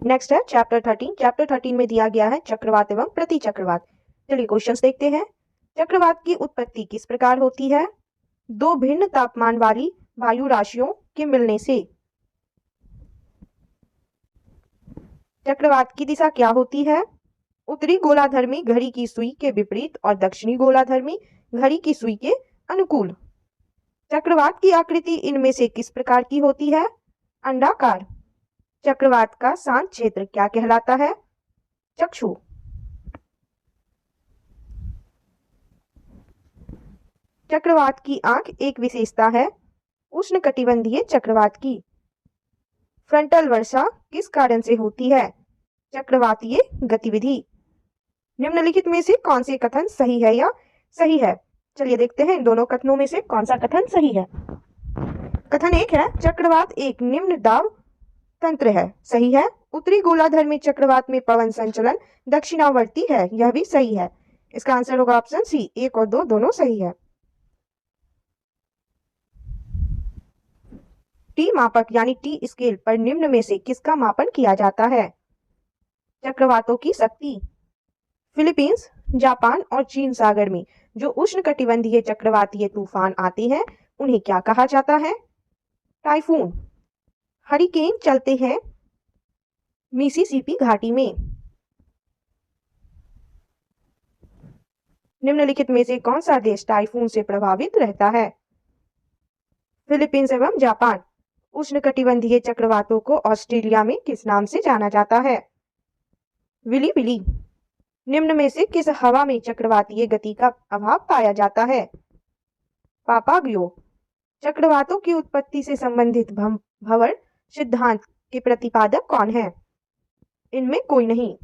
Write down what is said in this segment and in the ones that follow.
Next है chapter 13। Chapter 13 में दिया गया है चक्रवात एवं प्रति चक्रवात। चलिए क्वेश्चंस देखते हैं। चक्रवात की उत्पत्ति किस प्रकार होती है? दो भिन्न तापमान वाली वायु राशियों के मिलने से। चक्रवात की दिशा क्या होती है? उत्तरी गोलार्ध घड़ी की सुई के विपरीत और दक्षिणी गोलार्ध घड़ी की सुई के अनुकूल। चक्रवात की आकृति इनमें से किस प्रकार की होती है? अंडाकार। चक्रवात का शांत क्षेत्र क्या कहलाता है? चक्षु। चक्रवात की आंख एक विशेषता है उष्णकटिबंधीय चक्रवात की। फ्रंटल वर्षा किस कारण से होती है? चक्रवातीय गतिविधि। निम्नलिखित में से कौन से कथन सही है या सही है? चलिए देखते हैं इन दोनों कथनों में से कौन सा कथन सही है। कथन एक है चक्रवात एक निम्न दाब तंत्र है। सही है। उत्तरी गोलार्ध में चक्रवात में पवन संचलन दक्षिणावर्ती है। यह भी सही है। इसका आंसर होगा ऑप्शन सी। 1 और 2 दोनों सही है। टी मापक यानी टी स्केल पर निम्न में से किसका मापन किया जाता है? चक्रवातों की शक्ति। फिलीपींस, जापान और चीन सागर में जो उष्णकटिबंधीय चक्रवातीय तूफान आते हैं उन्हें क्या कहा जाता है? टाइफून। हरिकेन चलते हैं मिसिसिपी घाटी में। निम्नलिखित में से कौन सा देश टाइफून से प्रभावित रहता है? फिलीपींस एवं जापान। उष्णकटिबंधीय चक्रवातों को ऑस्ट्रेलिया में किस नाम से जाना जाता है? Willy willy. निम्न में से किस हवा में चक्रवातीय गति का अभाव पाया जाता है? पापागियो। चक्रवातों की उत्पत्ति से संबंधित भंवर सिद्धांत के प्रतिपादक कौन है? इनमें कोई नहीं।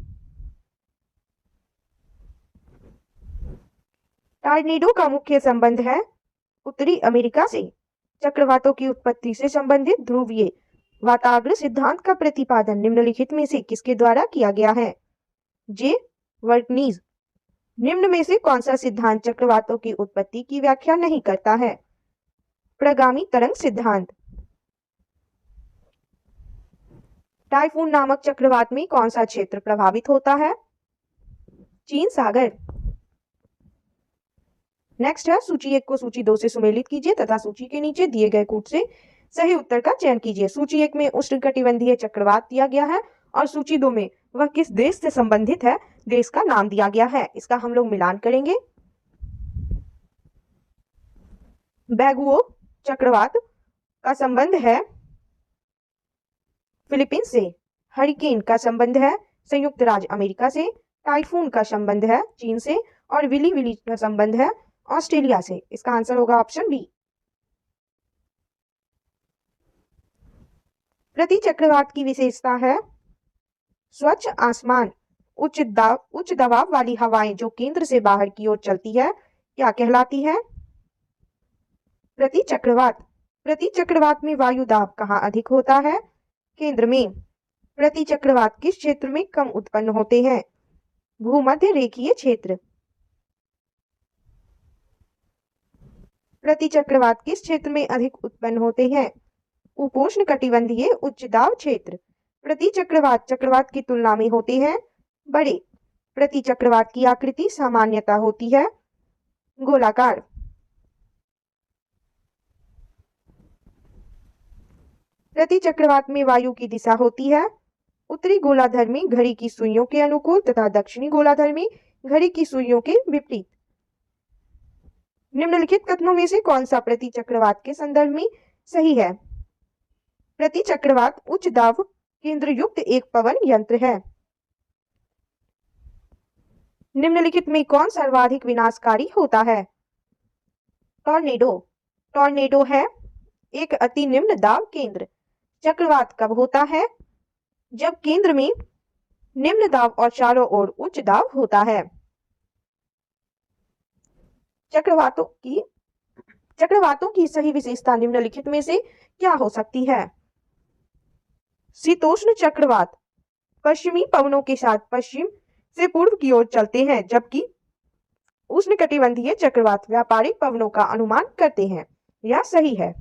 टॉर्नेडो का मुख्य संबंध है उत्तरी अमेरिका से। चक्रवातों की उत्पत्ति से संबंधित ध्रुवीय वाताग्र सिद्धांत का प्रतिपादन निम्नलिखित में से किसके द्वारा किया गया है? जे वर्टनीज। निम्न में से कौन सा सिद्धांत चक्रवातों की उत्पत्ति की व्याख्या नहीं करता है? प्रगामी तरंग सिद्धांत। टाइफून नामक चक्रवात में कौन सा क्षेत्र प्रभावित होता है? चीन सागर। नेक्स्ट है सूची 1 को सूची 2 से सुमेलित कीजिए तथा सूची के नीचे दिए गए कूट से सही उत्तर का चयन कीजिए। सूची 1 में उष्णकटिबंधीय चक्रवात दिया गया है और सूची 2 में वह किस देश से संबंधित है, देश का नाम दिया गया है। इसका हम लोग मिलान करेंगे। बैगुओ चक्रवात का संबंध है फिलीपींस से। हरिकेन का संबंध है संयुक्त राज्य अमेरिका से। टाइफून का संबंध है चीन से और विली विली का संबंध है ऑस्ट्रेलिया से। इसका आंसर होगा ऑप्शन बी। प्रति चक्रवात की विशेषता है स्वच्छ आसमान। उच्च दबाव वाली हवाएं जो केंद्र से बाहर की ओर चलती है क्या कहलाती है? प्रति चक्रवात। प्रति चक्रवात में वायु दाब कहाँ अधिक होता है? केंद्र में। प्रति चक्रवात किस क्षेत्र में कम उत्पन्न होते हैं? भूमध्य रेखीय क्षेत्र। प्रति चक्रवात किस क्षेत्र में अधिक उत्पन्न होते हैं? उपोष्ण कटिबंधीय उच्च दाब क्षेत्र। प्रति चक्रवात चक्रवात की तुलना में होते हैं बड़े। प्रति चक्रवात की आकृति सामान्यतः होती है गोलाकार। प्रति चक्रवात में वायु की दिशा होती है उत्तरी गोलार्ध में घड़ी की सुइयों के अनुकूल तथा दक्षिणी गोलार्ध में घड़ी की सुइयों के विपरीत। निम्नलिखित कथनों में से कौन सा प्रति चक्रवात के संदर्भ में सही है? प्रति चक्रवात उच्च दाब केंद्र युक्त एक पवन यंत्र है। निम्नलिखित में कौन सर्वाधिक विनाशकारी होता है? टॉर्नेडो। टॉर्नेडो है एक अति निम्न दाब केंद्र। चक्रवात कब होता है? जब केंद्र में निम्न दाब और चारों ओर उच्च दाब होता है। चक्रवातों की सही विशेषता निम्नलिखित में से क्या हो सकती है? शीतोष्ण चक्रवात पश्चिमी पवनों के साथ पश्चिम से पूर्व की ओर चलते हैं, जबकि उष्णकटिबंधीय चक्रवात व्यापारिक पवनों का अनुमान करते हैं। यह सही है।